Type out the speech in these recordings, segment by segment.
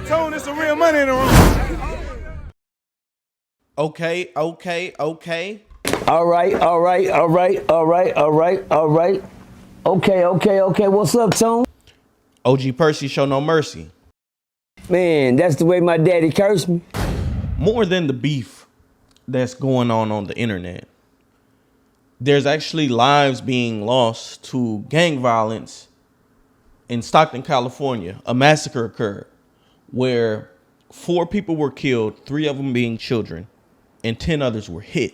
Tone, there's some real money in the room. Okay. All right. Okay. What's up, Tone? OG Percy show no mercy. Man, that's the way my daddy cursed me. More than the beef that's going on the internet, there's actually lives being lost to gang violence in Stockton, California. A massacre occurred where 4 people were killed, 3 of them being children, and 10 others were hit.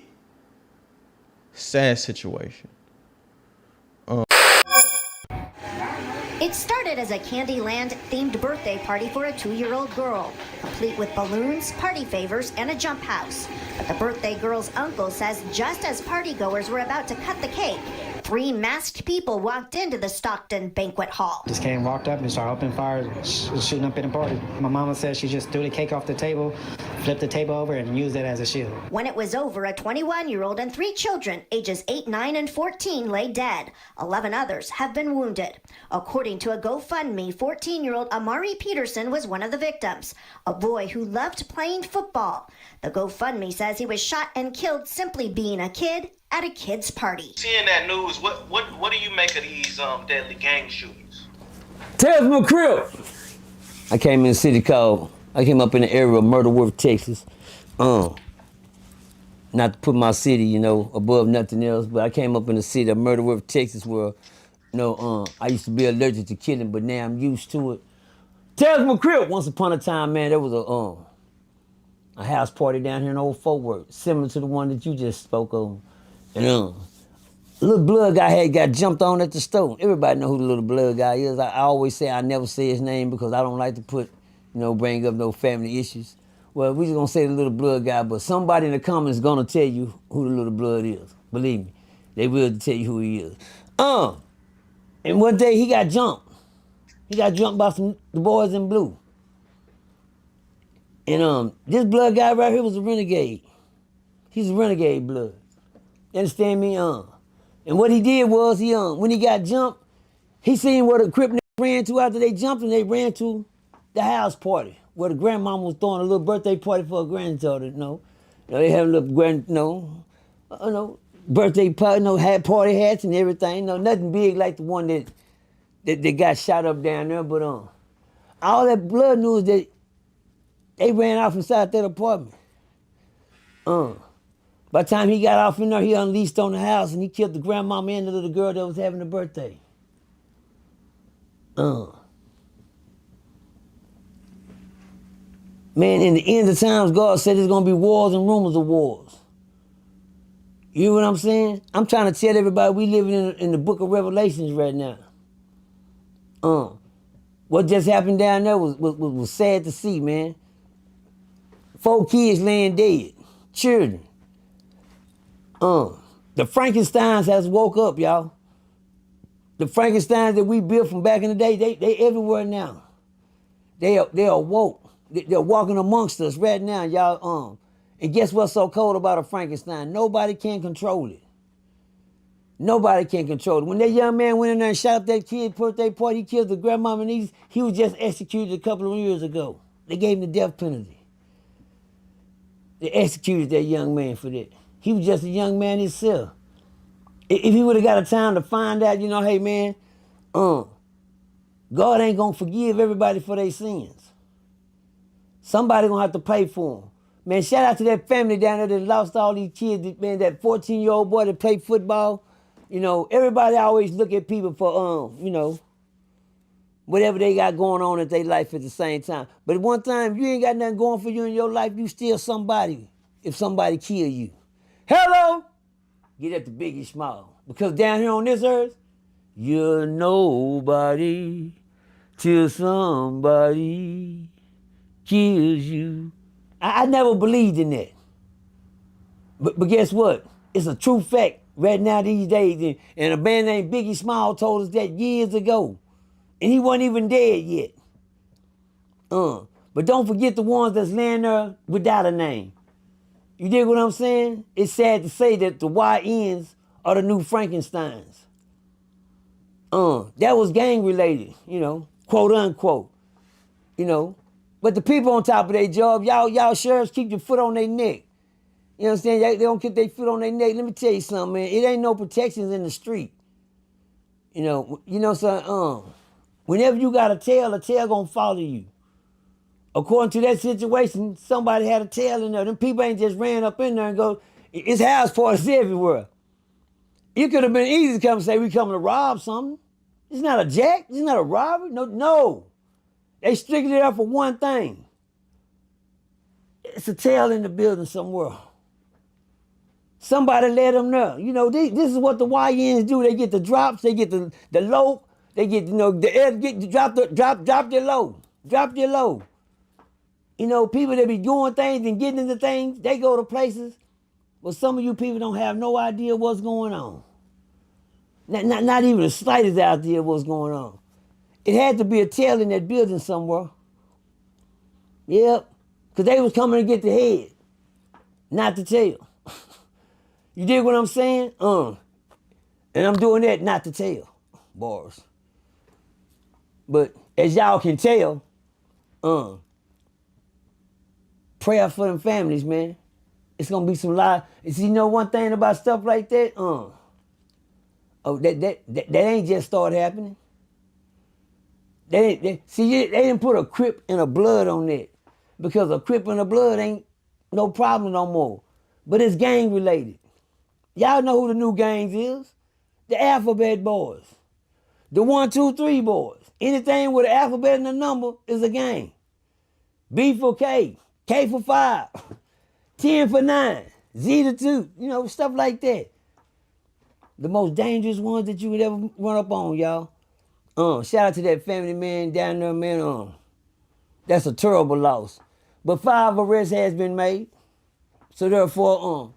Sad situation. It started as a Candyland-themed birthday party for a 2-year-old girl, complete with balloons, party favors, and a jump house. But the birthday girl's uncle says just as partygoers were about to cut the cake, 3 masked people walked into the Stockton banquet hall. Just walked up and started opening fire, shooting up in the party. My mama said she just threw the cake off the table, flipped the table over, and used it as a shield. When it was over, a 21-year-old and 3 children, ages 8, 9, and 14, lay dead. 11 others have been wounded. According to a GoFundMe, 14-year-old Amari Peterson was one of the victims, a boy who loved playing football. The GoFundMe says he was shot and killed simply being a kid at a kid's party. Seeing that news, what do you make of these deadly gang shootings? Tell my crib. I came in the city called. I came up in the area of Myrtle Worth, Texas. Not to put my city, above nothing else, but I came up in the city of Myrtle Worth, Texas, where, I used to be allergic to killing, but now I'm used to it. Tell my crib. Once upon a time, man, there was a house party down here in Old Fort Worth, similar to the one that you just spoke of. And a little blood guy had got jumped on at the store. Everybody know who the little blood guy is. I always say I never say his name because I don't like to bring up no family issues. Well, we just gonna say the little blood guy, but somebody in the comments is gonna tell you who the little blood is. Believe me, they will tell you who he is. And one day he got jumped. He got jumped by the boys in blue. And this blood guy right here was a renegade. He's a renegade blood. You understand me? And what he did was when he got jumped, he seen where the Crip ran to after they jumped, and they ran to the house party where the grandmama was throwing a little birthday party for her granddaughter. They had a little birthday party, had party hats and everything. Nothing big like the one that got shot up down there. But all that blood news that they ran off inside that apartment. By the time he got off in there, he unleashed on the house and he killed the grandmama and the little girl that was having a birthday. Man, in the end of times, God said there's going to be wars and rumors of wars. You know what I'm saying? I'm trying to tell everybody we living in the book of Revelations right now. What just happened down there was sad to see, man. 4 kids laying dead, children. The Frankensteins has woke up, y'all. The Frankensteins that we built from back in the day, they everywhere now. They are woke. They're walking amongst us right now, y'all. And guess what's so cold about a Frankenstein? Nobody can control it. Nobody can control it. When that young man went in there and shot up that kid's birthday party, he killed the grandmama and he was just executed a couple of years ago. They gave him the death penalty. They executed that young man for that. He was just a young man himself. If he would have got a time to find out, hey man, God ain't gonna forgive everybody for their sins. Somebody gonna have to pay for them. Man, shout out to that family down there that lost all these kids. Man, that 14-year-old boy that played football. Everybody always look at people for, whatever they got going on in their life at the same time. But at one time, if you ain't got nothing going for you in your life, you still somebody if somebody kill you. Hello? Get at the biggie small. Because down here on this earth, you're nobody till somebody kills you. I never believed in that. But guess what? It's a true fact right now these days. And a man named Biggie Small told us that years ago. And he wasn't even dead yet. But don't forget the ones that's laying there without a name. You dig what I'm saying? It's sad to say that the YNs are the new Frankensteins. That was gang related, quote unquote. But the people on top of their job, y'all sheriffs keep your foot on their neck. You know what I'm saying? They don't keep their foot on their neck. Let me tell you something, man. It ain't no protections in the street. You know, son, whenever you got a tail gonna follow you. According to that situation, somebody had a tail in there. Them people ain't just ran up in there and go, it's house parties everywhere. It could have been easy to come and say, we coming to rob something. It's not a jack. It's not a robbery. No. They strictly there for one thing. It's a tail in the building somewhere. Somebody let them know. You know, this is what the YNs do. They get the drops. They get the low. They get, the air, drop their low. Drop their low. You know, people that be doing things and getting into things, they go to places, but some of you people don't have no idea what's going on. Not even the slightest idea what's going on. It had to be a tail in that building somewhere. Yep, because they was coming to get the head, not the tail. You dig what I'm saying? And I'm doing that, not the tail, bars. But as y'all can tell, prayer for them families, man. It's gonna be some lie. You know one thing about stuff like that? That ain't just started happening. They didn't put a Crip and a Blood on that. Because a Crip and a Blood ain't no problem no more. But it's gang related. Y'all know who the new gangs is. The Alphabet Boys. The 1, 2, 3 boys. Anything with an alphabet and a number is a gang. B for K. K for 5. 10 for 9. Z to 2. You know, stuff like that. The most dangerous ones that you would ever run up on, y'all. Shout out to that family, man, down there, man. That's a terrible loss. But 5 arrests has been made. So therefore,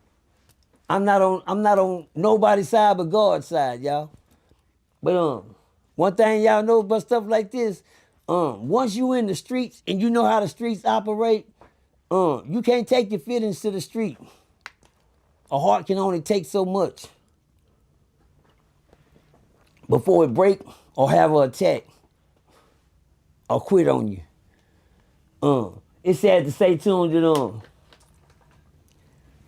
I'm not on nobody's side but God's side, y'all. But one thing y'all know about stuff like this, once you in the streets and you know how the streets operate, you can't take your feelings to the street. A heart can only take so much before it break or have an attack or quit on you. It's sad to say to them that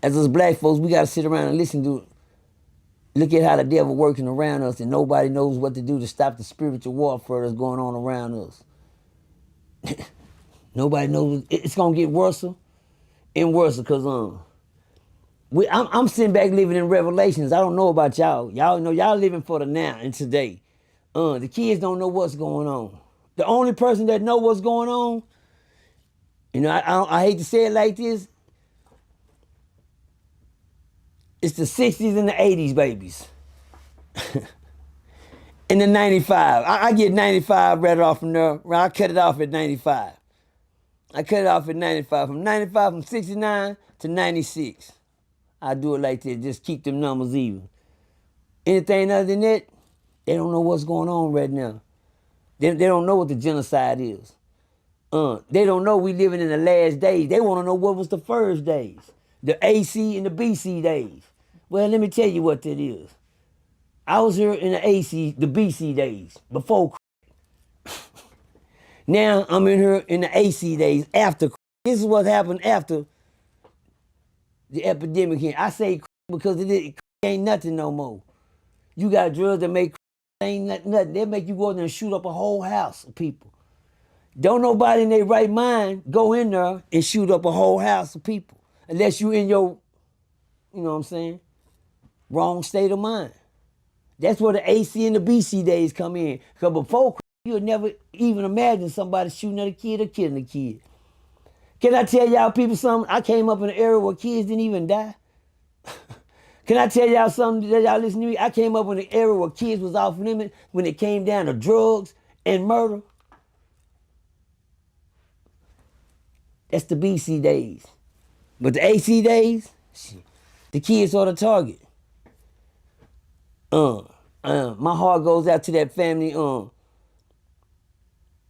as us black folks, we gotta sit around and listen to, look at how the devil working around us and nobody knows what to do to stop the spiritual warfare that's going on around us. Nobody knows. It's gonna get worse and worse because I'm sitting back living in Revelations. I don't know about y'all. Y'all know y'all living for the now and today. The kids don't know what's going on. The only person that know what's going on, you know, I hate to say it like this, it's the 60s and the 80s babies. And the 95. I get 95 right off from there. I cut it off at 95. I cut it off at 95. From 95, from 69 to 96. I do it like that, just keep them numbers even. Anything other than that, they don't know what's going on right now. They don't know what the genocide is. They don't know we living in the last days. They want to know what was the first days. The AC and the BC days. Well, let me tell you what that is. I was here in the AC, the BC days, before. Now I'm in here in the AC days, after. This is what happened after the epidemic here. I say because it ain't nothing no more. You got drugs that make ain't nothing. They make you go in there and shoot up a whole house of people. Don't nobody in their right mind go in there and shoot up a whole house of people. Unless you in your, you know what I'm saying, wrong state of mind. That's where the AC and the BC days come in. Because before, you would never even imagine somebody shooting at a kid or killing a kid. Can I tell y'all people something? I came up in an era where kids didn't even die. Can I tell y'all something that y'all listen to me? I came up in an era where kids was off limit when it came down to drugs and murder. That's the BC days. But the AC days, the kids are the target. My heart goes out to that family.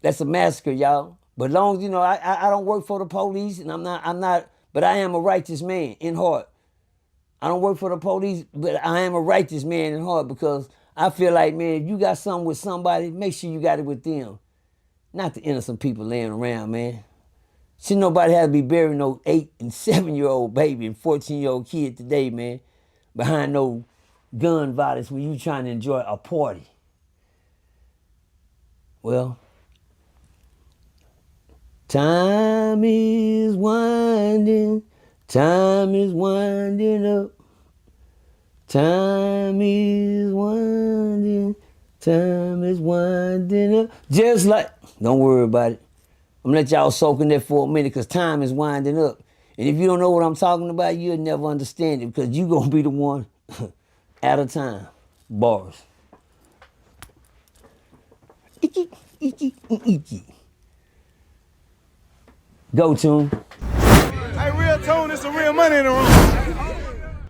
That's a massacre, y'all. But long as you know, I don't work for the police, and I'm not, but I am a righteous man in heart. I don't work for the police, but I am a righteous man in heart because I feel like, man, if you got something with somebody, make sure you got it with them. Not the innocent people laying around, man. Shouldn't nobody have to be burying no 8 and 7-year-old baby and 14-year-old kid today, man, behind no gun violence when you trying to enjoy a party. Well, time is winding up. Time is winding up. Just like, don't worry about it. I'm gonna let y'all soak in there for a minute because time is winding up. And if you don't know what I'm talking about, you'll never understand it because you gonna be the one at a time. Bars. Icky, icky, icky. Go, Tune. Hey, real tone, there's some real money in the room.